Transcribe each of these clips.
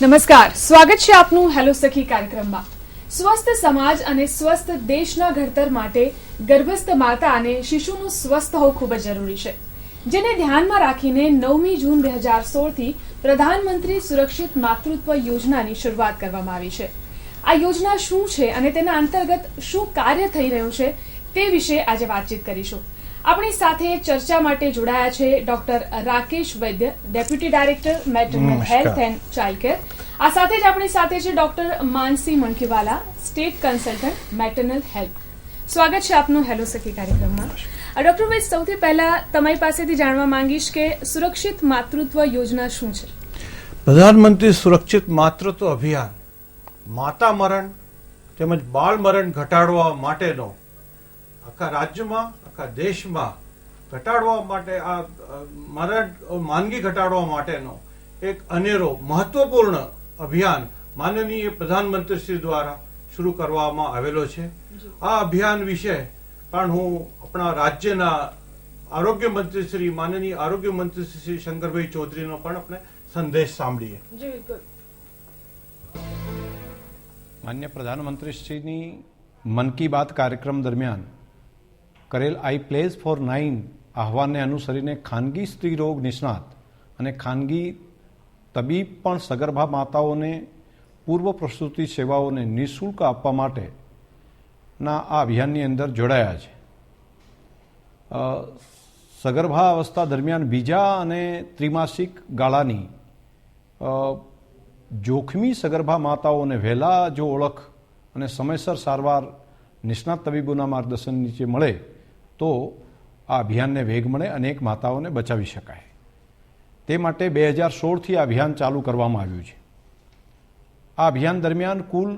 નમસ્કાર, સ્વાગત છે આપનું હેલો સખી કાર્યક્રમમાં। સ્વસ્થ સમાજ અને સ્વસ્થ દેશના ઘડતર માટે ગર્ભસ્થ માતા અને શિશુનું સ્વસ્થ હોવું ખૂબ જ જરૂરી છે, જેને ધ્યાનમાં રાખીને 9મી જૂન 2016 થી પ્રધાનમંત્રી સુરક્ષિત માતૃત્વ યોજનાની શરૂઆત કરવામાં આવી છે। આ યોજના શું છે અને તેના અંતર્ગત શું કાર્ય થઈ રહ્યું છે તે વિશે આજે વાતચીત કરીશું। આપણી સાથે ચર્ચા માટે જોડાયા છે doctor Rakesh Vaidya, deputy director maternal health and child care. આ સાથે જ આપણી સાથે છે ડોક્ટર માનસી મણકીવાલા, સ્ટેટ કન્સલ્ટન્ટ મેટરનલ હેલ્થ। સ્વાગત છે આપનું હેલો સખી કાર્યક્રમમાં। ડોક્ટર વૈદ્ય, સૌથી પહેલા તમારી પાસેથી જાણવા માંગીશ કે સુરક્ષિત માતૃત્વ યોજના શું છે? પ્રધાનમંત્રી સુરક્ષિત માતૃત્વ અભિયાન માતા મરણ તેમજ બાળ મરણ ઘટાડવા માટેનો આખા રાજ્યમાં, આખા દેશમાં ઘટાડવા માટે, આ મરણ માંદગી ઘટાડવા માટેનો એક અનેરો મહત્વપૂર્ણ અભિયાન માનનીય પ્રધાનમંત્રી શ્રી દ્વારા શરૂ કરવામાં આવેલો છે। આ અભિયાન વિશે પણ હું આપણા રાજ્યના આરોગ્ય મંત્રી શ્રી માનનીય આરોગ્ય મંત્રી શ્રી શંકરભાઈ ચૌધરીનો પણ આપણે સંદેશ સાંભળીએ। માન્ય પ્રધાનમંત્રીશ્રીની મન કી બાત કાર્યક્રમ દરમિયાન કરેલ આઈ પ્લેઝ ફોર 9 આહવાનને અનુસરીને ખાનગી સ્ત્રી રોગ નિષ્ણાત અને ખાનગી તબીબ પણ સગર્ભા માતાઓને પૂર્વ પ્રસૂતિ સેવાઓને નિઃશુલ્ક આપવા માટેના આ અભિયાનની અંદર જોડાયા છે। સગર્ભા અવસ્થા દરમિયાન બીજા અને ત્રિમાસિક ગાળાની જોખમી સગર્ભા માતાઓને વહેલા જો ઓળખ અને સમયસર સારવાર નિષ્ણાત તબીબોના માર્ગદર્શન નીચે મળે તો આ અભિયાનને વેગ મળે, અનેક માતાઓને બચાવી શકાય। તે માટે 2016થી આ અભિયાન ચાલુ કરવામાં આવ્યું છે। આ અભિયાન દરમિયાન કુલ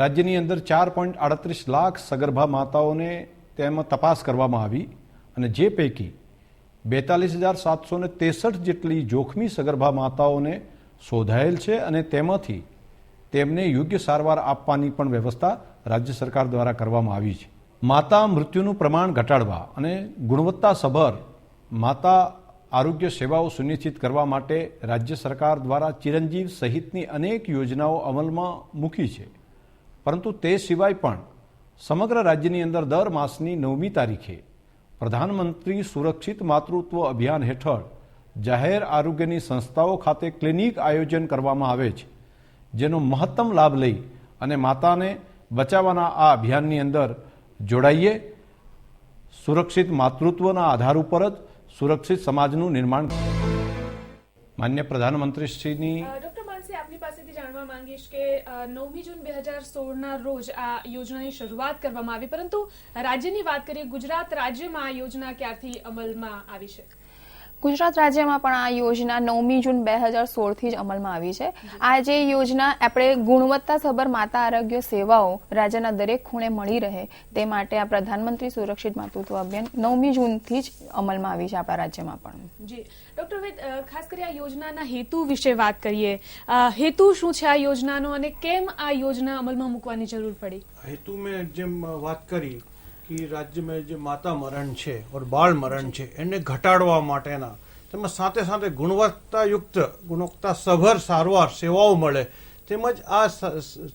રાજ્યની અંદર 4.38 લાખ સગર્ભા માતાઓને તેમાં તપાસ કરવામાં આવી અને જે પૈકી 42,763 જેટલી જોખમી સગર્ભા માતાઓને શોધાયેલ છે અને તેમાંથી તેમને યોગ્ય સારવાર આપવાની પણ વ્યવસ્થા રાજ્ય સરકાર દ્વારા કરવામાં આવી છે। માતા મૃત્યુનું પ્રમાણ ઘટાડવા અને ગુણવત્તાસભર માતા આરોગ્ય સેવાઓ સુનિશ્ચિત કરવા માટે રાજ્ય સરકાર દ્વારા ચિરંજીવ સહિતની અનેક યોજનાઓ અમલમાં મૂકી છે, પરંતુ તે સિવાય પણ સમગ્ર રાજ્યની અંદર દર માસની 9મી તારીખે પ્રધાનમંત્રી સુરક્ષિત માતૃત્વ અભિયાન હેઠળ જાહેર આરોગ્યની સંસ્થાઓ ખાતે ક્લિનિક આયોજન કરવામાં આવે છે, જેનો મહત્તમ લાભ લઈ અને માતાને બચાવવાના આ અભિયાનની અંદર જોડાઈએ। સુરક્ષિત માતૃત્વના આધાર ઉપર જ સુરક્ષિત સમાજનું નિર્માણ। માન્ય પ્રધાનમંત્રીશ્રીની ડોક્ટર માનસી, આપની પાસેથી જાણવા માંગીશ કે 9મી જૂન 2016ના રોજ આ યોજનાની શરૂઆત કરવામાં આવી, પરંતુ રાજ્યની વાત કરીએ, ગુજરાત રાજ્યમાં આ યોજના ક્યારથી અમલમાં આવી છે? ગુજરાત રાજ્યમાં પણ આ યોજના 9મી જૂન 2016થી જ અમલમાં આવી છે। આ જે યોજના આપણે ગુણવત્તાસભર માતા આરોગ્ય સેવાઓ રાજ્યના દરેક ખૂણે મળી રહે તે માટે આ પ્રધાનમંત્રી સુરક્ષિત માતૃત્વ અભિયાન 9મી જૂનથી જ અમલમાં આવી છે આપણા રાજ્યમાં પણ। જી ડોક્ટર વૈદ, ખાસ કરી આ યોજનાના હેતુ વિશે વાત કરીએ। હેતુ શું છે આ યોજનાનો અને કેમ આ યોજના અમલમાં મૂકવાની જરૂર પડી? હેતુ મેં જેમ વાત કરી કે રાજ્યમાં જે માતા મરણ છે ઓર બાળ મરણ છે એને ઘટાડવા માટેના તેમજ સાથે સાથે ગુણવત્તાસભર સારવાર સેવાઓ મળે, તેમજ આ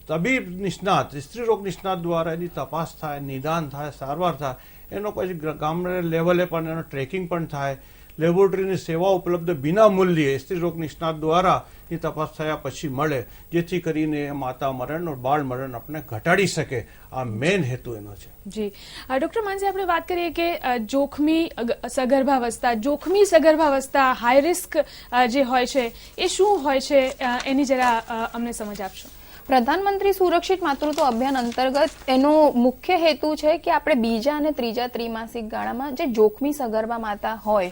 તબીબ નિષ્ણાત, સ્ત્રી રોગ નિષ્ણાત દ્વારા એની તપાસ થાય, નિદાન થાય, સારવાર થાય, એનો પછી ગામડા લેવલે પણ એનો ટ્રેકિંગ પણ થાય, લેબોરેટરીની સેવા ઉપલબ્ધ વિના મૂલ્યે સ્ત્રી રોગ નિષ્ણાત દ્વારા એ તપાસ થયા પછી મળે, જેથી કરીને માતા મરણ અને બાળ મરણ આપણે ઘટાડી શકે। આ મેઇન હેતુ એનો છે। જી ડોક્ટર માનસી, આપણે વાત કરીએ કે જોખમી સગર્ભાવસ્થા હાઈ રિસ્ક જે હોય છે એ શું હોય છે, એની જરા અમને સમજ આપશો? પ્રધાનમંત્રી સુરક્ષિત માતૃત્વ અભિયાન અંતર્ગત એનો મુખ્ય હેતુ છે કે આપણે બીજા અને ત્રીજા ત્રિમાસિક ગાળામાં જે જોખમી સગર્ભા માતા હોય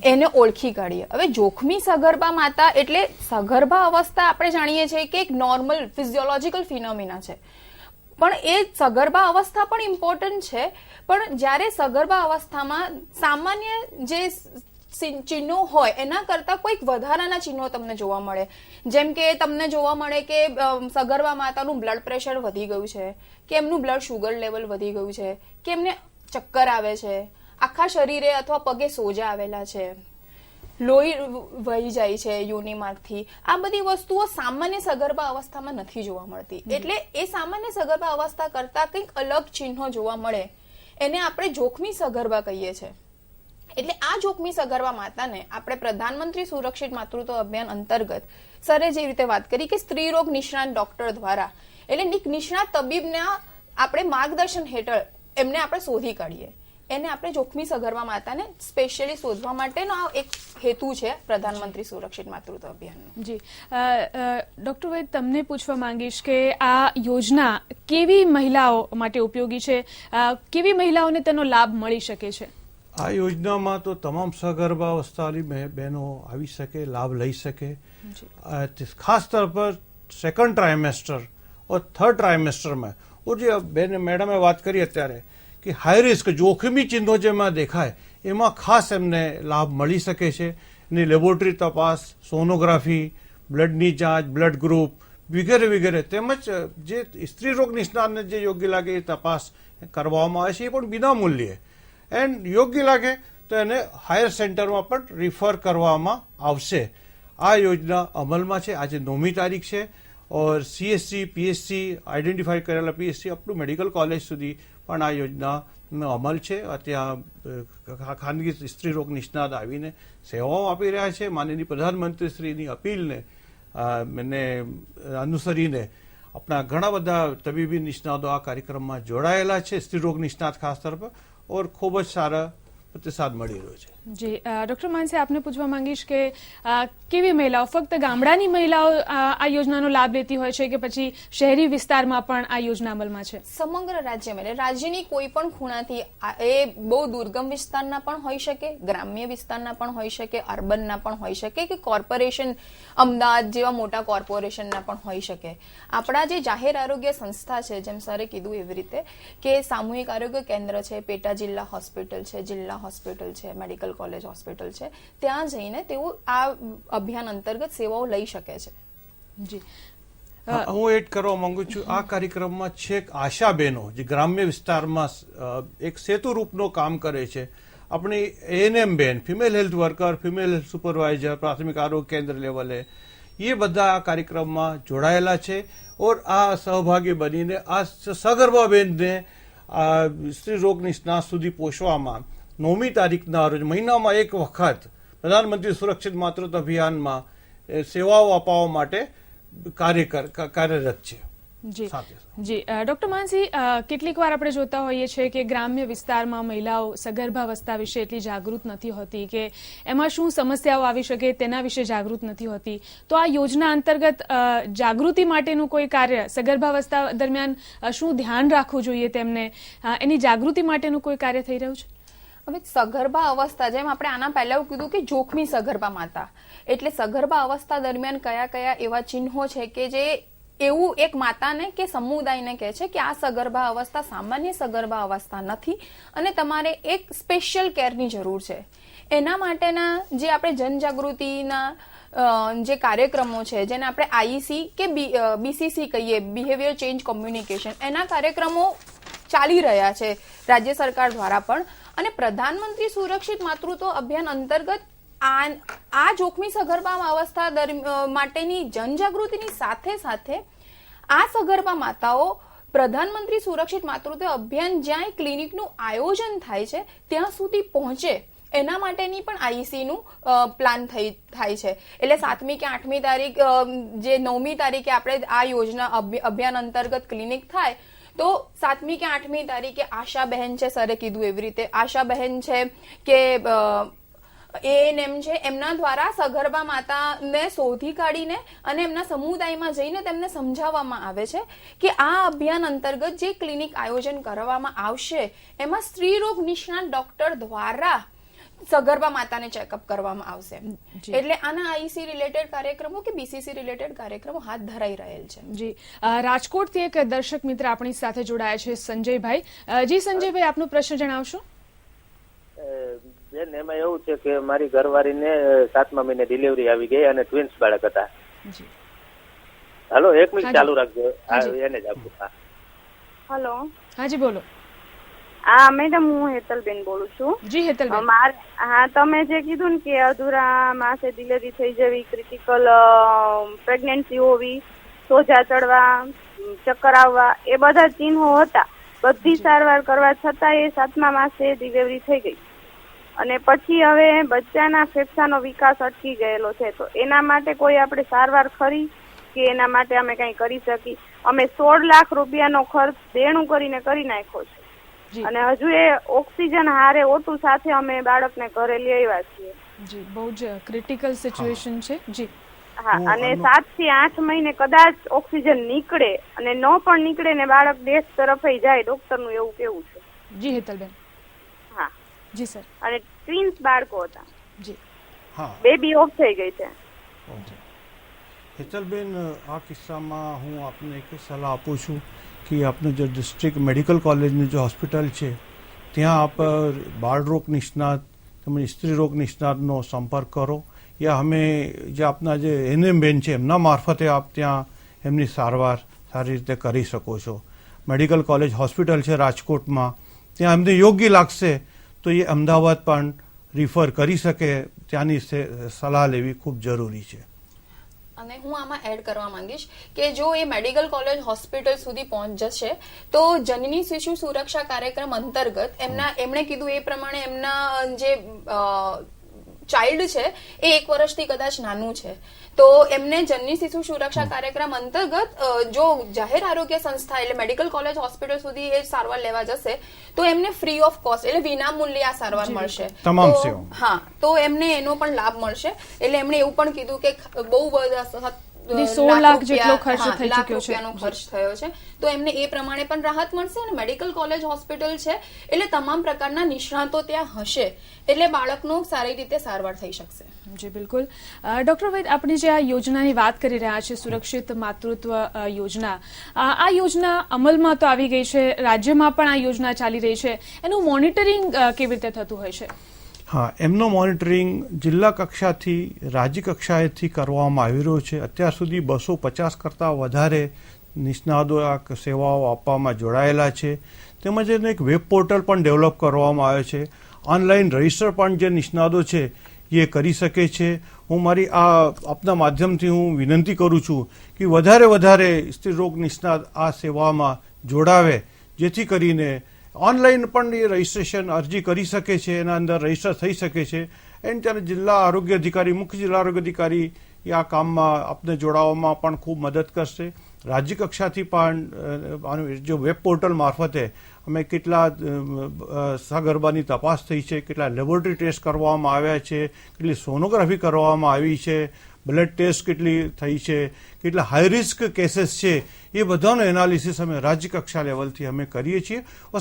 એને ઓળખી કાઢીએ। હવે જોખમી સગર્ભા માતા એટલે સગર્ભા અવસ્થા આપણે જાણીએ છીએ કે એક નોર્મલ ફિઝિયોલોજીકલ ફિનોમિના છે, પણ એ સગર્ભા અવસ્થા પણ ઇમ્પોર્ટન્ટ છે, પણ જ્યારે સગર્ભા અવસ્થામાં સામાન્ય જે ચિહ્નો હોય એના કરતા કોઈક વધારાના ચિહ્નો તમને જોવા મળે, જેમ કે તમને જોવા મળે કે સગર્ભા માતાનું બ્લડ પ્રેશર વધી ગયું છે, કે એમનું બ્લડ શુગર લેવલ વધી ગયું છે, કે એમને ચક્કર આવે છે, આખા શરીરે અથવા પગે સોજા આવેલા છે, લોહી વહી જાય છે યોનિમાર્ગથી, આ બધી વસ્તુઓ સામાન્ય સગર્ભા અવસ્થામાં નથી જોવા મળતી. એટલે એ સામાન્ય સગર્ભા અવસ્થા કરતા કંઈક અલગ ચિહ્નો જોવા મળે એને આપણે જોખમી સગર્ભા કહીએ છીએ. એટલે આ જોખમી સગર્ભા માતાને આપણે પ્રધાનમંત્રી સુરક્ષિત માતૃત્વ અભિયાન અંતર્ગત સરે જે રીતે વાત કરી કે સ્ત્રી રોગ નિષ્ણાત ડોક્ટર દ્વારા, એટલે નિષ્ણાત તબીબના આપણે માર્ગદર્શન હેઠળ એમને આપણે શોધી કાઢીએ. એને આપણે જોખમી સગર્ભા માતાને સ્પેશિયલી શોધવા માટેનો આ એક હેતુ છે પ્રધાનમંત્રી સુરક્ષિત માતૃત્વ અભિયાનનો. જી ડોક્ટર વૈદ, તમને પૂછવા માંગીશ કે આ યોજના કેવી મહિલાઓ માટે ઉપયોગી છે, કેવી મહિલાઓને તેનો લાભ મળી શકે છે? આ યોજનામાં તો તમામ સગર્ભાવસ્થાની બહેનો આવી શકે, લાભ લઈ શકે. ખાસ તौर पर सेकंड ट्राइमेस्टर और थर्ड ट्राइमेस्टर में वो जो મેડમે વાત કરી અત્યારે કે હાઈ રિસ્ક જોખમી ચિહ્નો જેમાં દેખાય એમાં ખાસ એમને લાભ મળી શકે છે. એની લેબોરેટરી તપાસ, સોનોગ્રાફી, બ્લડની જાંચ, બ્લડ ગ્રુપ વગેરે વગેરે, તેમજ જે સ્ત્રી રોગ નિષ્ણાતને જે યોગ્ય લાગે એ તપાસ કરવામાં આવે છે, એ પણ વિના મૂલ્યે. એન્ડ યોગ્ય લાગે તો એને હાયર સેન્ટરમાં પણ રિફર કરવામાં આવશે. આ યોજના અમલમાં છે. આજે 9મી તારીખ છે. और CSC, PSC આઈડેન્ટિફાઈ કરેલા PSC up to medical college સુધી પણ આ યોજનાનો અમલ છે. ત્યાં ખાનગી સ્ત્રી રોગ નિષ્ણાત આવીને સેવાઓ આપી રહ્યા છે. માનનીય પ્રધાનમંત્રીશ્રીની અપીલને અનુસરીને આપણા ઘણા બધા તબીબી નિષ્ણાતો આ કાર્યક્રમમાં જોડાયેલા છે, સ્ત્રી રોગ નિષ્ણાત ખાસ તરફ, ઓર ખૂબ જ સારા પ્રતિસાદ મળી રહ્યો છે. જી ડોક્ટર માનસી, આપને પૂછવા માંગીશ કે કેવી મહિલાઓ, ફક્ત ગામડાની મહિલાઓ આ યોજનાનો લાભ લેતી હોય છે કે પછી શહેરી વિસ્તારમાં પણ આ યોજના અમલમાં છે? સમગ્ર રાજ્યમાં, રાજ્યની કોઈ પણ ખૂણાથી, એ બહુ દુર્ગમ વિસ્તારના પણ હોઈ શકે, ગ્રામ્ય વિસ્તારના પણ હોઈ શકે, અર્બનના પણ હોઈ શકે, કે કોર્પોરેશન અમદાવાદ જેવા મોટા કોર્પોરેશનના પણ હોઈ શકે. આપણા જે જાહેર આરોગ્ય સંસ્થા છે, જેમ સરે કીધું એવી રીતે કે સામૂહિક આરોગ્ય કેન્દ્ર છે, પેટા જિલ્લા હોસ્પિટલ છે, જિલ્લા હોસ્પિટલ છે, મેડિકલ કોલેજ હોસ્પિટલ છે, ત્યાં જઈને તેઓ આ અભિયાન અંતર્ગત સેવાઓ લઈ શકે છે. જી હું એડ કરવા માંગુ છું, આ કાર્યક્રમમાં છેક આશા બહેનો જે ગ્રામ્ય વિસ્તારમાં એક સેતુ રૂપનો કામ કરે છે, આપણી ANM બેન, female health worker, female health supervisor, પ્રાથમિક આરોગ્ય કેન્દ્ર લેવલે, એ બધા આ કાર્યક્રમમાં જોડાયેલા છે. ઓર આ સહભાગી બનીને આ સગર્ભા બેનને સ્ત્રી રોગ નિષ્ણાત સુધી પહોંચવામાં 9મી તારીખના રોજ મહિનામાં એક વખત પ્રધાનમંત્રી સુરક્ષિત માતૃત્વ અભિયાનમાં સેવાઓ અપાવવા માટે કાર્યરત છે. જી જી ડોક્ટર માનસી, કેટલીક વાર આપણે જોતા હોઈએ છીએ કે ગ્રામ્ય વિસ્તારમાં મહિલાઓ સગર્ભાવસ્થા વિશે એટલી જાગૃત નથી હોતી કે એમાં શું સમસ્યાઓ આવી શકે તેના વિશે જાગૃત નથી હોતી. તો આ યોજના અંતર્ગત જાગૃતિ માટેનું કોઈ કાર્ય, સગર્ભાવસ્થા દરમિયાન શું ધ્યાન રાખવું જોઈએ તેમને, એની જાગૃતિ માટેનું કોઈ કાર્ય થઈ રહ્યું છે? હવે સગર્ભા અવસ્થા, જેમ આપણે આના પહેલા કીધું કે જોખમી સગર્ભા માતા, એટલે સગર્ભા અવસ્થા દરમિયાન કયા કયા એવા ચિહ્નો છે કે જે એવું એક માતાને કે સમુદાયને કહે છે કે આ સગર્ભા અવસ્થા સામાન્ય સગર્ભા અવસ્થા નથી અને તમારે એક સ્પેશિયલ કેરની જરૂર છે. એના માટેના જે આપણે જનજાગૃતિના જે કાર્યક્રમો છે, જેને આપણે IEC કે BCC કહીએ, બિહેવિયર ચેન્જ કોમ્યુનિકેશન, એના કાર્યક્રમો ચાલી રહ્યા છે રાજ્ય સરકાર દ્વારા પણ. અને પ્રધાનમંત્રી સુરક્ષિત માતૃત્વ અભિયાન અંતર્ગત આ જોખમી સગર્ભા અવસ્થા માટેની જનજાગૃતિની સાથે સાથે આ સગર્ભા માતાઓ પ્રધાનમંત્રી સુરક્ષિત માતૃત્વ અભિયાન જ્યાં ક્લિનિકનું આયોજન થાય છે ત્યાં સુધી પહોંચે, એના માટેની પણ IEC નું પ્લાન થાય છે. એટલે 7મી કે 8મી તારીખ, જે 9મી તારીખે આપણે આ યોજના અભિયાન અંતર્ગત ક્લિનિક થાય, તો 7મી કે 8મી તારીખે આશા બહેન છે, સરે કીધું એવી રીતે આશા બહેન છે કે ANM છે, એમના દ્વારા સગર્ભા માતાને શોધી કાઢીને અને એમના સમુદાયમાં જઈને તેમને સમજાવવામાં આવે છે કે આ અભિયાન અંતર્ગત જે ક્લિનિક આયોજન કરવામાં આવશે એમાં સ્ત્રી રોગ નિષ્ણાત ડોક્ટર દ્વારા સગર્ભા માતાને ચેકઅપ કરવામાં આવશે. એટલે આના IEC રિલેટેડ કાર્યક્રમો કે BCC રિલેટેડ કાર્યક્રમો હાથ ધરાઈ રહેલ છે. જી રાજકોટથી એક દર્શક મિત્ર આપણી સાથે જોડાયા છે, સંજયભાઈ. જી સંજયભાઈ, આપનો પ્રશ્ન જણાવશો. બેન, એમાં એવું છે કે મારી ઘરવાળીને 7મા મહિને ડિલિવરી આવી ગઈ અને ટ્વિન્સ બાળક હતા. હાલો, 1 મિનિટ ચાલુ રાખજો, એને જ આપું. હેલો. હાજી બોલો. હા મેડમ, હું હેતલબેન બોલું છું. જી હેતલબેન. હા, તમે જે કીધું ને કે અધૂરા માસે ડિલિવરી થઈ જવી, ક્રિટિકલ પ્રેગ્નન્સી હોવી, સોજા ચડવા, ચક્કર આવવા, એ બધા ચિહ્નો હતા. બધી સારવાર કરવા છતાં એ 7મા માસે ડિલિવરી થઈ ગઈ અને પછી હવે બચ્ચાના ફેફસાનો વિકાસ અટકી ગયેલો છે. તો એના માટે કોઈ આપણે સારવાર ખરી કે એના માટે અમે કંઈ કરી શકી? અમે 16 લાખ રૂપિયાનો ખર્ચ દેણું કરીને કરી નાખ્યો છે અને હજુ એ ઓક્સિજન હારે ઓટું સાથે અમે બાળકને ઘરે લઈ આવ્યા છીએ. જી, બહુ જ ક્રિટિકલ સિચ્યુએશન છે. જી હા, અને 7 થી 8 મહિને કદાચ ઓક્સિજન નીકળે અને ન પણ નીકળે ને બાળક દેશ તરફ જાય, ડોક્ટરનું એવું કેવું છે. જી હેતલબેન. હા જી સર. અને ટ્વિન્સ બાળકો હતા. જી હા, બેબી ઓફ થઈ ગઈ છે. હેતલબેન, આ કિસ્સામાં હું આપને એક સલાહ આપું છું કે આપનું જે ડિસ્ટ્રિક્ટ મેડિકલ કોલેજની જે હોસ્પિટલ છે ત્યાં આપ બાળરોગ નિષ્ણાત તેમજ સ્ત્રી રોગ નિષ્ણાતનો સંપર્ક કરો, યા અમે જે આપના જે એનએમ બેન છે એમના મારફતે આપ ત્યાં એમની સારવાર સારી રીતે કરી શકો છો. મેડિકલ કોલેજ હોસ્પિટલ છે રાજકોટમાં, ત્યાં એમને યોગ્ય લાગશે તો એ અમદાવાદ પણ રિફર કરી શકે. ત્યાંની સલાહ લેવી ખૂબ જરૂરી છે. અને હું આમાં એડ કરવા માંગીશ કે જો એ મેડિકલ કોલેજ હોસ્પિટલ સુધી પહોંચ જશે તો જનની શિશુ સુરક્ષા કાર્યક્રમ અંતર્ગત એમણે કીધું એ પ્રમાણે એમના જે ચાઇલ્ડ છે એ 1 વર્ષથી કદાચ નાનું છે, તો એમને જનની શિશુ સુરક્ષા કાર્યક્રમ અંતર્ગત જો જાહેર આરોગ્ય સંસ્થા એટલે મેડિકલ કોલેજ હોસ્પિટલ સુધી એ સારવાર લેવા જશે તો એમને ફ્રી ઓફ કોસ્ટ એટલે વિના મૂલ્યે આ સારવાર મળશે. તમામ સેવા. હા, તો એમને એનો પણ લાભ મળશે. એટલે એમણે એવું પણ કીધું કે બહુ બધા 16 લાખ જેટલો ખર્ચ થઈ ચૂક્યો છે, ખર્ચ થયો છે, તો એમને એ પ્રમાણે પણ રાહત મળશે. અને મેડિકલ કોલેજ હોસ્પિટલ છે એટલે તમામ પ્રકારના નિષ્ણાતો ત્યાં હશે એટલે બાળકનો સારી રીતે સારવાર થઈ શકશે. જી બિલકુલ. ડોક્ટર વૈદ, આપણે જે આ યોજનાની વાત કરી રહ્યા છે, સુરક્ષિત માતૃત્વ યોજના, આ યોજના અમલમાં તો આવી ગઈ છે, રાજ્યમાં પણ આ યોજના ચાલી રહી છે, એનું મોનિટરિંગ કેવી રીતે થતું હોય છે? હા, એમનો મોનિટરિંગ જિલ્લા કક્ષાથી રાજ્ય કક્ષાએથી કરવામાં આવી રહ્યો છે. અત્યાર સુધી 250 કરતાં વધારે નિષ્ણાતો આ સેવાઓ આપવામાં જોડાયેલા છે. તેમજ એને એક વેબ પોર્ટલ પણ ડેવલપ કરવામાં આવે છે. ઓનલાઈન રજિસ્ટર પણ જે નિષ્ણાતો છે એ કરી શકે છે. હું મારી આપના માધ્યમથી હું વિનંતી કરું છું કે વધારે સ્ત્રી રોગ નિષ્ણાત આ સેવામાં જોડાવે, જેથી કરીને ઓનલાઈન પણ એ રજિસ્ટ્રેશન અરજી કરી શકે છે, એના અંદર રજિસ્ટર થઈ શકે છે. એન્ડ ત્યારે જિલ્લા આરોગ્ય અધિકારી, મુખ્ય જિલ્લા આરોગ્ય અધિકારી એ આ કામમાં આપને જોડાવામાં પણ ખૂબ મદદ કરશે. રાજ્ય કક્ષાથી પણ જો વેબ પોર્ટલ મારફતે અમે કેટલા સગર્ભાની તપાસ થઈ છે, કેટલા લેબોરેટરી ટેસ્ટ કરવામાં આવ્યા છે, કેટલી સોનોગ્રાફી કરવામાં આવી છે, બ્લડ ટેસ્ટ કેટલી થઈ છે, કેટલા હાઈ રિસ્ક કેસીસ છે, એ બધાનો એનાલિસિસ અમે રાજ્ય કક્ષા લેવલથી અમે કરીએ છીએ.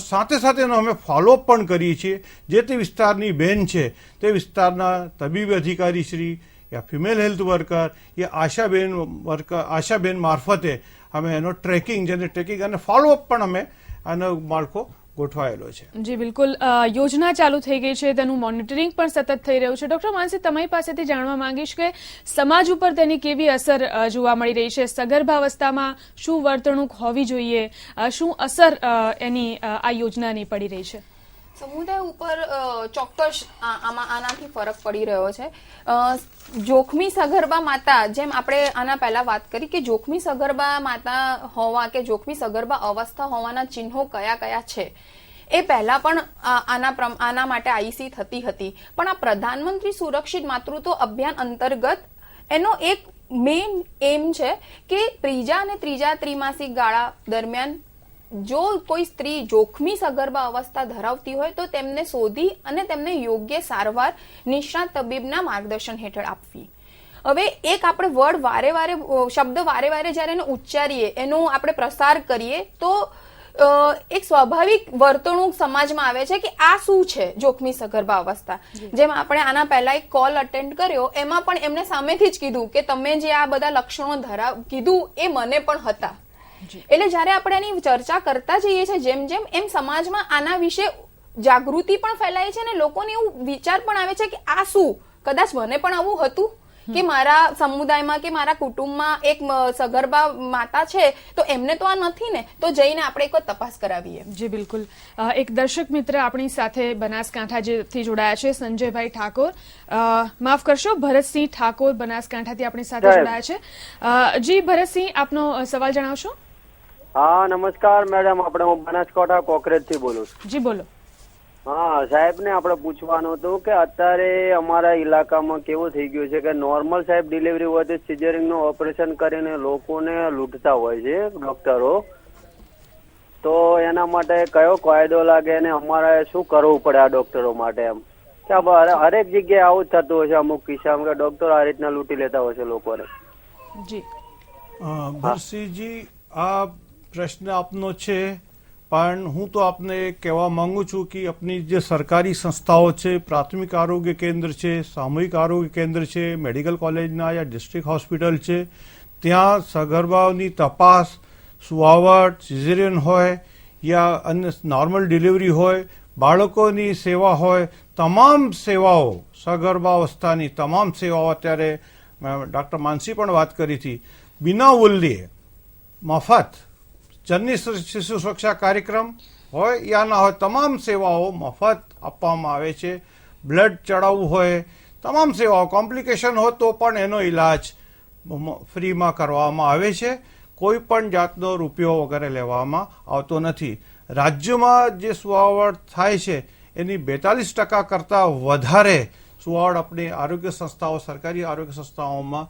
સાથે સાથે એનો અમે ફોલોઅપ પણ કરીએ છીએ. જે તે વિસ્તારની બેન છે તે વિસ્તારના તબીબી અધિકારી શ્રી યા ફિમેલ હેલ્થ વર્કર યા આશાબેન મારફતે અમે એનો ટ્રેકિંગ અને ફોલોઅપ પણ અમે આનો માળખો ગોઠવાયેલો છે. જી બિલકુલ. યોજના ચાલુ થઈ ગઈ છે, તેનું મોનિટરિંગ પણ સતત થઈ રહ્યું છે. ડોક્ટર માનસી, તમારી પાસેથી જાણવા માંગીશ કે સમાજ ઉપર તેની કેવી અસર જોવા મળી રહી છે? સગર્ભાવસ્થામાં શું વર્તણૂક હોવી જોઈએ, શું અસર એની આ યોજનાની પડી રહી છે? સમુદાય ઉપર ચોક્કસ આનાથી ફરક પડી રહ્યો છે. જોખમી સગર્ભા માતા, જેમ આપણે આના પહેલા વાત કરી કે જોખમી સગર્ભા માતા હોવા કે જોખમી સગર્ભા અવસ્થા હોવાના ચિહ્નો કયા કયા છે, એ પહેલા પણ આના માટે આઈસી થતી હતી. પણ આ પ્રધાનમંત્રી સુરક્ષિત માતૃત્વ અભિયાન અંતર્ગત એનો એક મેઇન એમ છે કે ત્રીજા અને ત્રીજા ત્રિમાસિક ગાળા દરમિયાન જો કોઈ સ્ત્રી જોખમી સગર્ભા અવસ્થા ધરાવતી હોય તો તેમને શોધી અને તેમને યોગ્ય સારવાર નિષ્ણાત તબીબના માર્ગદર્શન હેઠળ આપવી. હવે એક આપણે શબ્દ વારે વારે જ્યારે એને ઉચ્ચારીએ, એનો આપણે પ્રસાર કરીએ તો એક સ્વાભાવિક વર્તણૂક સમાજમાં આવે છે કે આ શું છે જોખમી સગર્ભા અવસ્થા. જેમ આપણે આના પહેલા એક કોલ અટેન્ડ કર્યો, એમાં પણ એમને સામેથી જ કીધું કે તમે જે આ બધા લક્ષણો કીધું એ મને પણ હતા. એટલે જયારે આપણે એની ચર્ચા કરતા જઈએ છીએ જેમ એમ સમાજમાં આના વિશે જાગૃતિ પણ ફેલાય છે અને લોકોને એવું વિચાર પણ આવે છે કે આ શું, કદાચ મને પણ આવું હતું. કે મારા સમુદાયમાં કે મારા કુટુંબમાં એક સગર્ભા માતા છે તો એમને તો આ નથી ને, તો જઈને આપણે એક વખત તપાસ કરાવીએ. જી બિલકુલ. એક દર્શક મિત્ર આપણી સાથે બનાસકાંઠાથી જોડાયા છે, સંજયભાઈ ઠાકોર, માફ કરશો ભરતસિંહ ઠાકોર બનાસકાંઠાથી આપણી સાથે જોડાયા છે. જી ભરતસિંહ, આપનો સવાલ જણાવશો? હા નમસ્કાર મેડમ, આપણે હું બનાસકાંઠા કોકરેજ થી બોલું છું. જી બોલો. હા સાહેબ ને આપણે પૂછવાનું હતું કે અત્યારે અમારા ઇલાકામાં કેવું થઈ ગયું છે કે નોર્મલ સાહેબ ડિલિવરી હોય તો સિઝેરિંગ નું ઓપરેશન કરીને લોકોને લૂંટતા હોય છે ડોક્ટરો, તો એના માટે કયો કાયદો લાગે અને અમારે શું કરવું પડે આ ડોક્ટરો માટે? એમ કે હરેક જગ્યાએ આવું જ થતું હોય છે અમુક કિસ્સામાં કે ડોક્ટરો આ રીતના લૂંટી લેતા હોય છે લોકોને. જી ભરતસિંહજી, આ પ્રશ્ન આપનો છે, પણ હું તો આપને કહેવા માંગુ છું કે આપની જે સરકારી સંસ્થાઓ છે, પ્રાથમિક આરોગ્ય કેન્દ્ર છે, સામૂહિક આરોગ્ય કેન્દ્ર છે, મેડિકલ કોલેજના યા ડિસ્ટ્રિક્ટ હોસ્પિટલ છે, ત્યાં સગર્ભાઓની તપાસ, સુવાવડ, સિઝેરિયન હોય યા અન્ય નોર્મલ ડિલિવરી હોય, બાળકોની સેવા હોય, તમામ સેવાઓ, સગર્ભાવસ્થાની તમામ સેવાઓ અત્યારે ડૉક્ટર માનસી પણ વાત કરી હતી, વિના મૂલ્યે મફત જનની શિશુ સુરક્ષા કાર્યક્રમ હોય યા ના હોય, તમામ સેવાઓ મફત આપવામાં આવે છે. બ્લડ ચડાવવું હોય, તમામ સેવાઓ, કોમ્પ્લિકેશન હોય તો પણ એનો ઈલાજ ફ્રીમાં કરવામાં આવે છે. કોઈ પણ જાતનો રૂપિયો વગેરે લેવામાં આવતો નથી. રાજ્યમાં જે સુવાવડ થાય છે એની 42% કરતાં વધારે સુવાવડ આપણી આરોગ્ય સંસ્થાઓ, સરકારી આરોગ્ય સંસ્થાઓમાં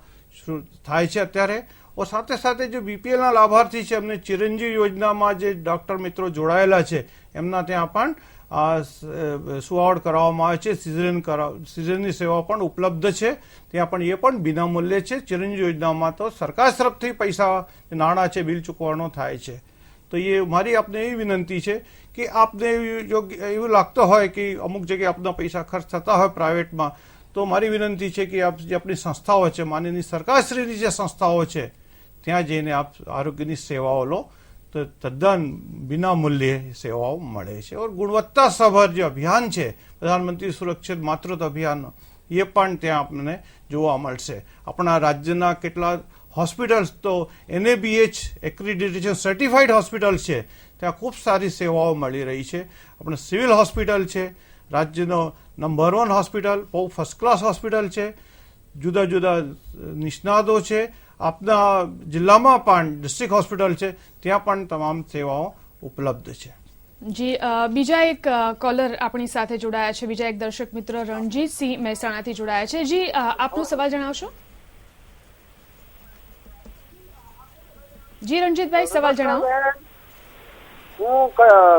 થાય છે અત્યારે. સાથે સાથે જે બીપીએલના લાભાર્થી છે એમને ચિરંજીવ યોજનામાં જે ડૉક્ટર મિત્રો જોડાયેલા છે એમના ત્યાં પણ સુવાવડ કરાવવામાં આવે છે. સિઝેરિયનની સેવા પણ ઉપલબ્ધ છે ત્યાં, પણ એ પણ વિનામૂલ્યે છે. ચિરંજીવ યોજનામાં તો સરકાર તરફથી પૈસા, નાણાં છે, બિલ ચૂકવવાનો થાય છે. તો એ મારી આપને એવી વિનંતી છે કે આપને એવું લાગતો હોય કે અમુક જગ્યાએ આપના પૈસા ખર્ચ થતા હોય પ્રાઇવેટમાં, તો મારી વિનંતી છે કે આપ જે આપણી સંસ્થાઓ છે, માનનીય સરકારશ્રીની જે સંસ્થાઓ છે ત્યાં જઈને આપ આરોગ્યની સેવાઓ લો તો તદ્દન વિનામૂલ્યે સેવાઓ મળે છે. ઓર ગુણવત્તાસભર જે અભિયાન છે પ્રધાનમંત્રી સુરક્ષિત માતૃત્વ અભિયાન, એ પણ ત્યાં આપણને જોવા મળશે. આપણા રાજ્યના કેટલા હોસ્પિટલ્સ તો NABH એક્રેડિટેશન સર્ટિફાઈડ હોસ્પિટલ છે, ત્યાં ખૂબ સારી સેવાઓ મળી રહી છે. આપણે સિવિલ હોસ્પિટલ છે, રાજ્યનો નંબર 1 હોસ્પિટલ, બહુ ફર્સ્ટ ક્લાસ હોસ્પિટલ છે, જુદા જુદા નિષ્ણાતો છે. આપના જિલ્લામાં પણ ડિસ્ટ્રિક્ટ હોસ્પિટલ છે, ત્યાં પણ તમામ સેવાઓ ઉપલબ્ધ છે. જી બીજા એક કોલર આપણી સાથે જોડાયા છે, બીજા એક દર્શક મિત્ર રણજીતસિંહ મહેસાણાથી જોડાયા છે. જી આપનો સવાલ જણાવશો? જી રણજીતભાઈ, સવાલ જણાવો. હું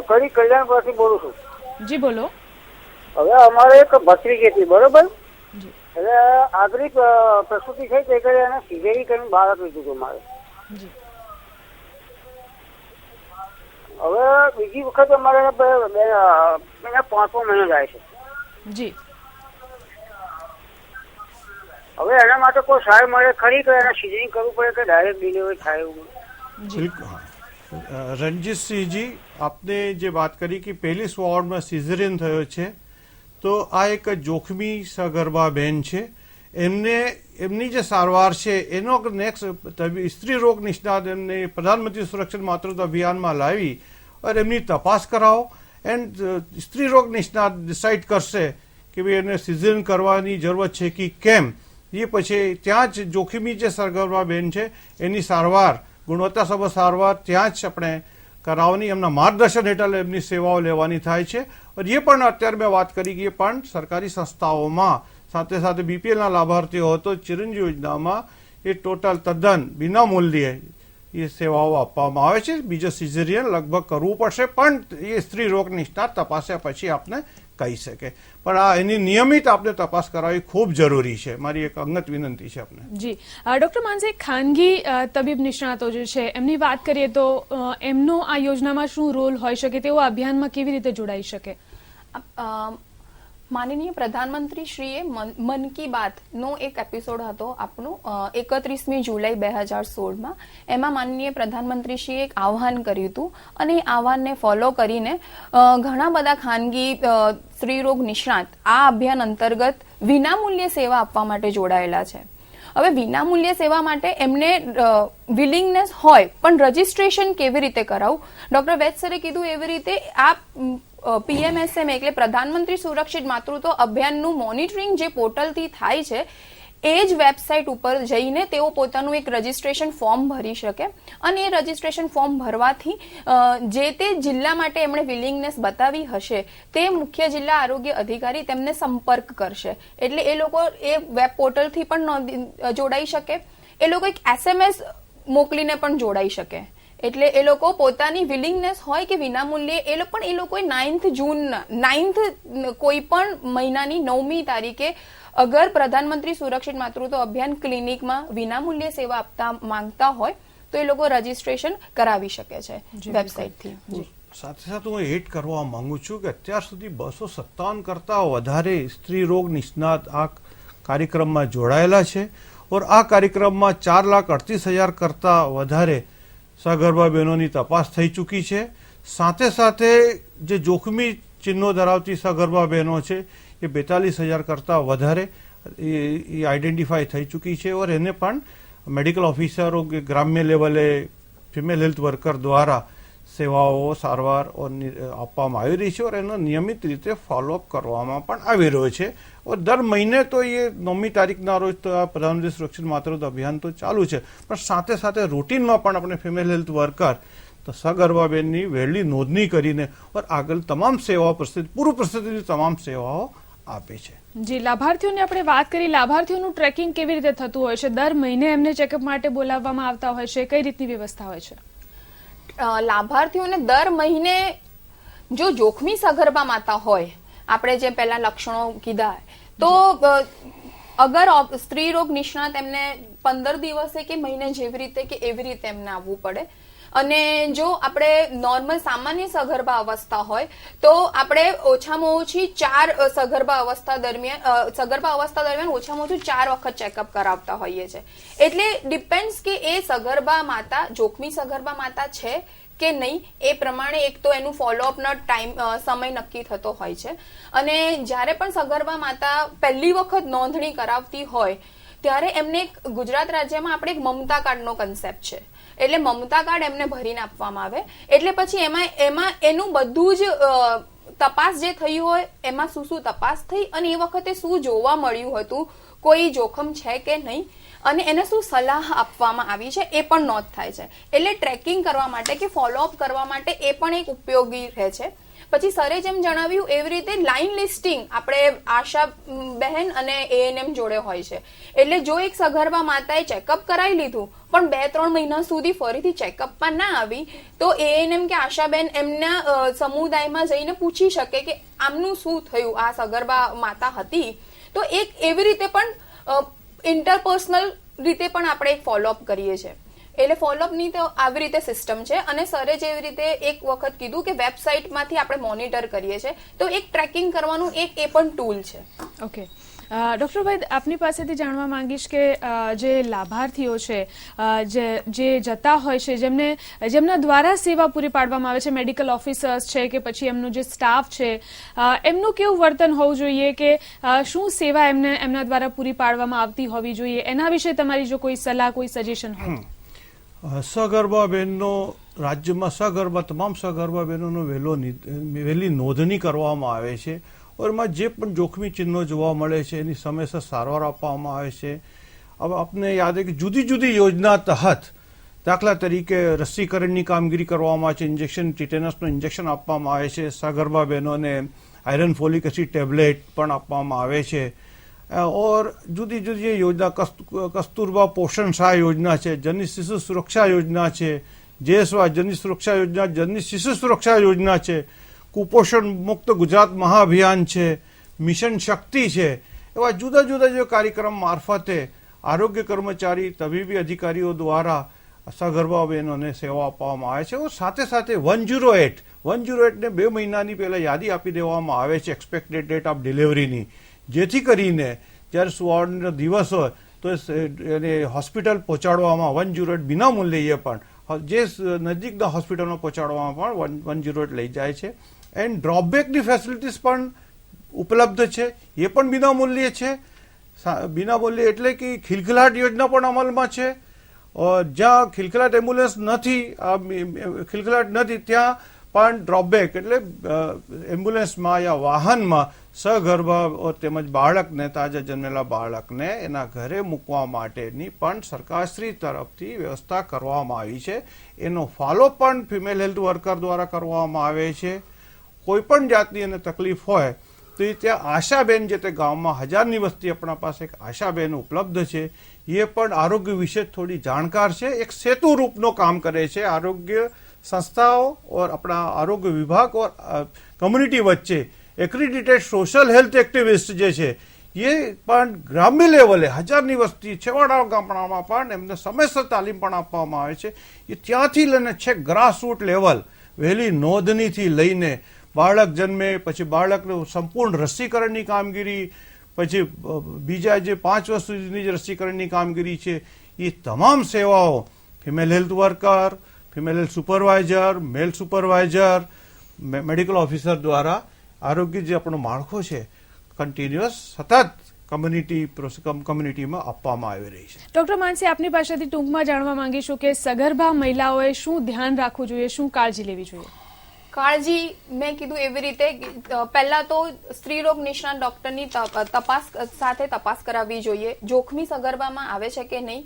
કડી કલ્યાણપુરથી બોલું છું. જી બોલો. હવે અમારે એક ભત્રીજી હતી, બરોબર? એટલે આગળ પ્રસૂતિ થઈ તે કરી અને સિઝેરી કરીને બહાર આપી દીધું મારે. હવે બીજી વખત અમારે 5મો મહિનો જાય છે. જી હવે એના માટે કોઈ સહાય મળે ખરી કે એને સિઝેરિંગ કરવું પડે કે ડાયરેક્ટ ડિલિવરી થાય એવું? રણજીતસિંહજી, આપને જે વાત કરી કે પહેલી સુવાવડમાં સિઝેરિયન થયો છે, તો આ એક જોખમી સગર્ભા બહેન છે. એમની જે સારવાર છે એનો નેક્સ્ટ સ્ત્રી રોગ નિષ્ણાત એમને પ્રધાનમંત્રી સુરક્ષિત માતૃત્વ અભિયાનમાં લાવી અને એમની તપાસ કરાવો. એન્ડ સ્ત્રી રોગ નિષ્ણાત ડિસાઇડ કરશે કે ભાઈ એને સિઝેરિયન કરવાની જરૂરત છે કે કેમ. એ પછી ત્યાં જ જોખમી જે સગર્ભા બહેન છે એની સારવાર, ગુણવત્તાસભર સારવાર ત્યાં જ આપણે કરાવવાની, એમના માર્ગદર્શન હેઠળ એમની સેવાઓ લેવાની થાય છે. અને એ પણ અત્યારે મેં વાત કરી કે એ પણ સરકારી સંસ્થાઓમાં સાથે સાથે બીપીએલના લાભાર્થીઓ હતો ચિરંજીવ યોજનામાં એ ટોટલ તદ્દન વિનામૂલ્યે એ સેવાઓ આપવામાં આવે છે. બીજો સિઝેરિયન લગભગ કરવું પડશે, પણ એ સ્ત્રી રોગ નિષ્ણાત તપાસ્યા પછી આપને કહી શકે. પણ આ એની નિયમિત આપણે તપાસ કરાવવી ખૂબ જરૂરી છે. મારી એક અંગત વિનંતી છે આપને. જી ડોક્ટર માનસી, ખાનગી તબીબ નિષ્ણાતો જે છે એમની વાત કરીએ તો એમનો આ યોજનામાં શું રોલ હોઈ શકે, તેઓ અભિયાનમાં કેવી રીતે જોડાઈ શકે? માનનીય પ્રધાનમંત્રી શ્રીએ મન કી બાત નો એક એપિસોડ હતો આપણો 31મી જુલાઈ 2016માં. એમાં માનનીય પ્રધાનમંત્રી શ્રીએ એક આહ્વાન કર્યું હતું અને એ આહ્વાનને ફોલો કરીને ઘણા બધા ખાનગી સ્ત્રીરોગ નિષ્ણાત આ અભિયાન અંતર્ગત વિનામૂલ્યે સેવા આપવા માટે જોડાયેલા છે. હવે વિનામૂલ્ય સેવા માટે એમને વિલિંગનેસ હોય પણ રજીસ્ટ્રેશન કેવી રીતે કરાવવું, ડોક્ટર વૈદ સરે કીધું એવી રીતે આ PMSM એટલે પ્રધાનમંત્રી સુરક્ષિત માતૃત્વ અભિયાનનું મોનિટરિંગ જે પોર્ટલથી થાય છે એ જ વેબસાઇટ ઉપર જઈને તેઓ પોતાનું એક રજીસ્ટ્રેશન ફોર્મ ભરી શકે અને એ રજીસ્ટ્રેશન ફોર્મ ભરવાથી જે તે જિલ્લા માટે એમણે વિલિંગનેસ બતાવી હશે તે મુખ્ય જિલ્લા આરોગ્ય અધિકારી તેમને સંપર્ક કરશે. એટલે એ લોકો એ વેબ પોર્ટલથી પણ જોડાઈ શકે, એ લોકો એક SMS મોકલીને પણ જોડાઈ શકે. એટલે એ લોકો પોતાની વિલિંગનેસ હોય કે વિનામૂલ્યે એ લોકોએ 9th કોઈ પણ મહિનાની 9મી તારીખે અગર પ્રધાનમંત્રી સુરક્ષિત માતૃત્વ અભિયાન ક્લિનિકમાં વિનામૂલ્યે સેવા આપતા માંગતા હોય તો એ લોકો રજીસ્ટ્રેશન કરાવી શકે છે વેબસાઇટથી. સાથે સાથે હું એડ કરવા માંગુ છું કે અત્યાર સુધી 257 કરતા વધારે સ્ત્રી રોગ નિષ્ણાત આ કાર્યક્રમમાં જોડાયેલા છે ઓર આ કાર્યક્રમમાં 4,38,000 કરતા વધારે સગર્ભા બહેનોની તપાસ થઈ ચૂકી છે. સાથે સાથે જે જોખમી ચિહ્નો ધરાવતી સગર્ભા બહેનો છે એ 42,000 કરતાં વધારે એ આઈડેન્ટિફાઈ થઈ ચૂકી છે ઓર એને પણ મેડિકલ ઓફિસરો કે ગ્રામ્ય લેવલે ફિમેલ હેલ્થ વર્કર દ્વારા સેવાઓ સારવાર આપવામાં આવી રહી છે ઓર એનો નિયમિત રીતે ફોલોઅપ કરવામાં પણ આવી રહ્યો છે. ઓર દર મહિને તો એ 9મી તારીખના રોજ તો આ પ્રધાનમંત્રી સુરક્ષિત માતૃત્વ અભિયાન તો ચાલુ છે પણ સાથે સાથે રૂટીનમાં પણ આપણે ફિમેલ હેલ્થ વર્કર તો સગર્ભા બહેનની વહેલી નોંધણી કરીને ઓર આગળ તમામ સેવાઓ પૂર્વ પ્રસ્તુતિની તમામ સેવાઓ આપે છે. જી, લાભાર્થીઓની આપણે વાત કરી, લાભાર્થીઓનું ટ્રેકિંગ કેવી રીતે થતું હોય છે? દર મહિને એમને ચેકઅપ માટે બોલાવવામાં આવતા હોય છે, કઈ રીતની વ્યવસ્થા હોય છે? લાભાર્થીઓને દર મહિને જો જોખમી સગર્ભા માતા હોય, આપણે જે પહેલા લક્ષણો કીધા તો અગર સ્ત્રી રોગ નિષ્ણાત એમને 15 દિવસે કે મહિને જેવી રીતે કે એવી રીતે એમને આવવું પડે. અને જો આપણે નોર્મલ સામાન્ય સગર્ભા અવસ્થા હોય તો આપણે ઓછામાં ઓછી 4 સગર્ભા અવસ્થા દરમિયાન ઓછામાં ઓછું 4 વખત ચેકઅપ કરાવતા હોઈએ છીએ. એટલે ડિપેન્ડ્સ કે એ સગર્ભા માતા જોખમી સગર્ભા માતા છે કે નહીં એ પ્રમાણે એક તો એનું ફોલોઅપનો સમય નક્કી થતો હોય છે. અને જ્યારે પણ સગર્ભા માતા પહેલી વખત નોંધણી કરાવતી હોય ત્યારે એમને ગુજરાત રાજ્યમાં આપણે એક મમતા કાર્ડનો કન્સેપ્ટ છે. એટલે મમતા કાર્ડ એમને ભરીને આપવામાં આવે એટલે પછી એમાં એનું બધું જ તપાસ જે થઈ હોય એમાં શું તપાસ થઈ અને એ વખતે શું જોવા મળ્યું હતું, કોઈ જોખમ છે કે નહીં અને એને શું સલાહ આપવામાં આવી છે એ પણ નોંધ થાય છે. એટલે ટ્રેકિંગ કરવા માટે કે ફોલોઅપ કરવા માટે એ પણ એક ઉપયોગી રહે છે. પછી સરે જેમ જણાવ્યું એવી રીતે લાઈન લિસ્ટિંગ આપણે આશા બહેન અને ANM જોડે હોય છે. એટલે જો એક સગર્ભા માતાએ ચેકઅપ કરાવી લીધું પણ 2-3 મહિના સુધી ફરીથી ચેકઅપમાં ના આવી તો ANM કે આશાબેન એમના સમુદાયમાં જઈને પૂછી શકે કે આમનું શું થયું, આ સગર્ભા માતા હતી. તો એક એવી રીતે પણ ઇન્ટરપર્સનલ રીતે પણ આપણે એક ફોલોઅપ કરીએ છીએ. એટલે ફોલોઅપની તો આવી રીતે સિસ્ટમ છે. અને સરે જેવી રીતે એક વખત કીધું કે વેબસાઇટમાંથી આપણે મોનિટર કરીએ છીએ તો એક ટ્રેકિંગ કરવાનું એ પણ ટૂલ છે. ઓકે ડોક્ટર વૈદ, આપની પાસેથી જાણવા માંગીશ કે જે લાભાર્થીઓ છે જે જતા હોય છે જેમના દ્વારા સેવા પૂરી પાડવામાં આવે છે, મેડિકલ ઓફિસર્સ છે કે પછી એમનું જે સ્ટાફ છે, એમનું કેવું વર્તન હોવું જોઈએ કે શું સેવા એમના દ્વારા પૂરી પાડવામાં આવતી હોવી જોઈએ, એના વિશે તમારી જો કોઈ સલાહ કોઈ સજેશન હોય? સગર્ભા બહેનનો રાજ્યમાં તમામ સગર્ભા બહેનોનો વહેલી નોંધણી કરવામાં આવે છે ઓર એમાં જે પણ જોખમી ચિહ્નો જોવા મળે છે એની સમયસર સારવાર આપવામાં આવે છે. હવે આપને યાદ છે કે જુદી જુદી યોજના તહત દાખલા તરીકે રસીકરણની કામગીરી કરવામાં આવે છે, ઇન્જેક્શન ટીટેનસનું ઇન્જેક્શન આપવામાં આવે છે, સગર્ભા બહેનોને આયરન ફોલિક એસિડ ટેબ્લેટ પણ આપવામાં આવે છે. और જુદી જુદી યોજના કસ્તુરબા પોષણ સહાય યોજના છે, જનની શિશુ સુરક્ષા યોજના છે, JSY જનની સુરક્ષા યોજના, જનની શિશુ સુરક્ષા યોજના છે, કુપોષણ મુક્ત ગુજરાત મહાઅભિયાન છે, મિશન શક્તિ છે. એવા જુદા જુદા જે કાર્યક્રમ મારફતે આરોગ્ય કર્મચારી તબીબી અધિકારીઓ દ્વારા સગર્ભા બહેનોને સેવા આપવામાં આવે છે. સાથે સાથે 108ને 2 મહિનાની પહેલા યાદી આપી દેવામાં આવે છે એક્સપેક્ટેડ ડેટ ઓફ ડિલિવરીની, જેથી કરીને જ્યારે સુવાળનો દિવસ હોય તો એને હોસ્પિટલ પહોંચાડવામાં 108 વિના મૂલ્યે પણ જે નજીકના હોસ્પિટલમાં પહોંચાડવામાં પણ 108 લઈ જાય છે. એન્ડ ડ્રોપબેકની ફેસિલિટીઝ પણ ઉપલબ્ધ છે, એ પણ વિના મૂલ્યે છે. બીના બોલી એટલે કે ખિલખિલાટ યોજના પણ અમલમાં છે. જ્યાં ખિલખિલાટ એમ્બ્યુલન્સ નથી, ખિલખિલાટ નથી ત્યાં પણ ડ્રોપબેક એટલે એમ્બ્યુલન્સમાં યા વાહનમાં સગર્ભા તેમજ બાળકને, તાજા જન્મેલા બાળકને એના ઘરે મૂકવા માટેની પણ સરકારશ્રી તરફથી વ્યવસ્થા કરવામાં આવી છે. એનો ફોલો પણ ફિમેલ હેલ્થ વર્કર દ્વારા કરવામાં આવે છે. કોઈ પણ જાતની એને તકલીફ હોય તો એ ત્યાં આશાબેન, જે તે ગામમાં 1000ની વસ્તી આપણા પાસે એક આશાબેન ઉપલબ્ધ છે, એ પણ આરોગ્ય વિશે થોડી જાણકાર છે. એક સેતુ રૂપનો કામ કરે છે. આરોગ્ય સંસ્થાઓ और अपना आरोग्य विभाग और कम्युनिटी वच्चे एक्रेडिटेड सोशल हेल्थ एक्टिविस्ट जे છે એ પણ ગ્રામ્ય લેવલે 1000ની વસ્તી છેવાડા ગામડામાં પણ એમને સમયસર તાલીમ પણ આપવામાં આવે છે. એ ત્યાંથી લઈને છેક ગ્રાસરૂટ લેવલ, વહેલી નોંધણીથી લઈને બાળક જન્મે પછી બાળકનું સંપૂર્ણ રસીકરણની કામગીરી, પછી બીજા જે 5 વર્ષ સુધીની જે રસીકરણની કામગીરી છે, એ તમામ સેવાઓ female health worker, female health supervisor, male supervisor, medical officer દ્વારા આરોગ્ય જે આપણો માળખો છે કન્ટિન્યુઅસ સતત કમ્યુનિટીમાં આપવામાં આવી રહી છે. ડોક્ટર માનસી, આપની પાસેથી ટૂંકમાં જાણવા માંગીશું કે સગર્ભા મહિલાઓએ શું ધ્યાન રાખવું જોઈએ, શું કાળજી લેવી જોઈએ? કાળજી મેં કીધું એવી રીતે પહેલા તો સ્ત્રીરોગ નિષ્ણાત ડોક્ટરની તપાસ કરાવવી જોઈએ. જોખમી સગર્ભામાં આવે છે કે નહીં,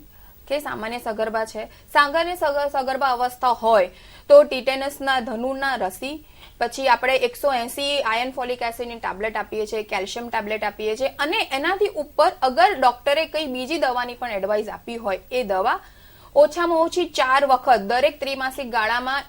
કે સામાન્ય સગર્ભા છે. સામાન્ય સગર્ભા અવસ્થા હોય તો ટીટેનસના ધનુરના રસી, પછી આપણે 180 આયર્ન ફોલિક એસિડની ટેબ્લેટ આપીએ છીએ, કેલ્શિયમ ટેબ્લેટ આપીએ છીએ, અને એનાથી ઉપર અગર ડોક્ટરે કઈ બીજી દવાની પણ એડવાઇસ આપી હોય એ દવા ઓછામાં ઓછી 4 વખત દરેક ત્રિમાસિક ગાળામાં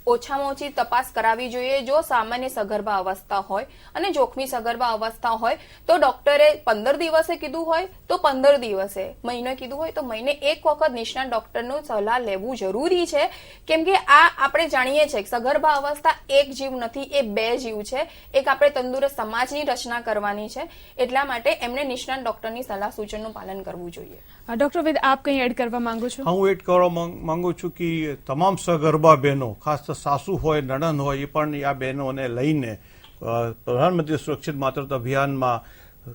ઓછામાં ઓછી તપાસ કરાવવી જોઈએ. જો સામાન્ય સગર્ભા અવસ્થા હોય અને જોખમી સગર્ભા અવસ્થા હોય તો ડોક્ટરે 15 દિવસે કીધું હોય તો 15 દિવસે, મહિને કીધું હોય તો મહિને 1 વખત નિષ્ણાત ડોક્ટરનું સલાહ લેવું જરૂરી છે. કેમ કે આ આપણે જાણીએ છીએ કે સગર્ભા અવસ્થા એક જીવ નથી, એ 2 જીવ છે. એક આપણે તંદુરસ્ત સમાજની રચના કરવાની છે, એટલા માટે એમને નિષ્ણાત ડોક્ટરની સલાહ સૂચનનું પાલન કરવું જોઈએ. ડોક્ટર વેદ, આપ કંઈ એડ કરવા માંગો છો? હું એડ કરવા માંગુ છું કે તમામ સગર્ભા બહેનો, ખાસ તો સાસુ હોય, નણંદ હોય, એ પણ આ બહેનોને લઈને પ્રધાનમંત્રી સુરક્ષિત માતૃત્વ અભિયાનમાં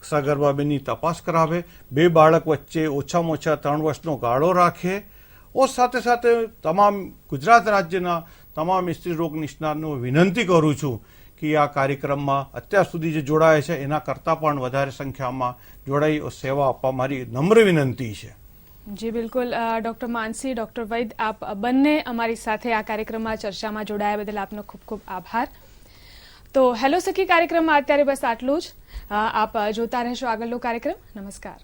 સગર્ભા બહેનની તપાસ કરાવે. 2 બાળક વચ્ચે ઓછામાં ઓછા 3 વર્ષનો ગાળો રાખે. સાથે સાથે તમામ ગુજરાત રાજ્યના તમામ સ્ત્રી રોગ નિષ્ણાતનો વિનંતી કરું છું કે આ કાર્યક્રમમાં અત્યાર સુધી જે જોડાય છે એના કરતાં પણ વધારે સંખ્યામાં જોડાઈ સેવા આપવા મારી નમ્ર વિનંતી છે. જી બિલકુલ. ડોક્ટર માનસી, ડોક્ટર વૈદ, આપ બંને અમારી સાથે આ કાર્યક્રમમાં ચર્ચામાં જોડાયા બદલ આપનો ખૂબ ખૂબ આભાર. તો હેલો સખી કાર્યક્રમમાં અત્યારે બસ આટલું જ. આપ જોતા રહેશો આગળનો કાર્યક્રમ. નમસ્કાર.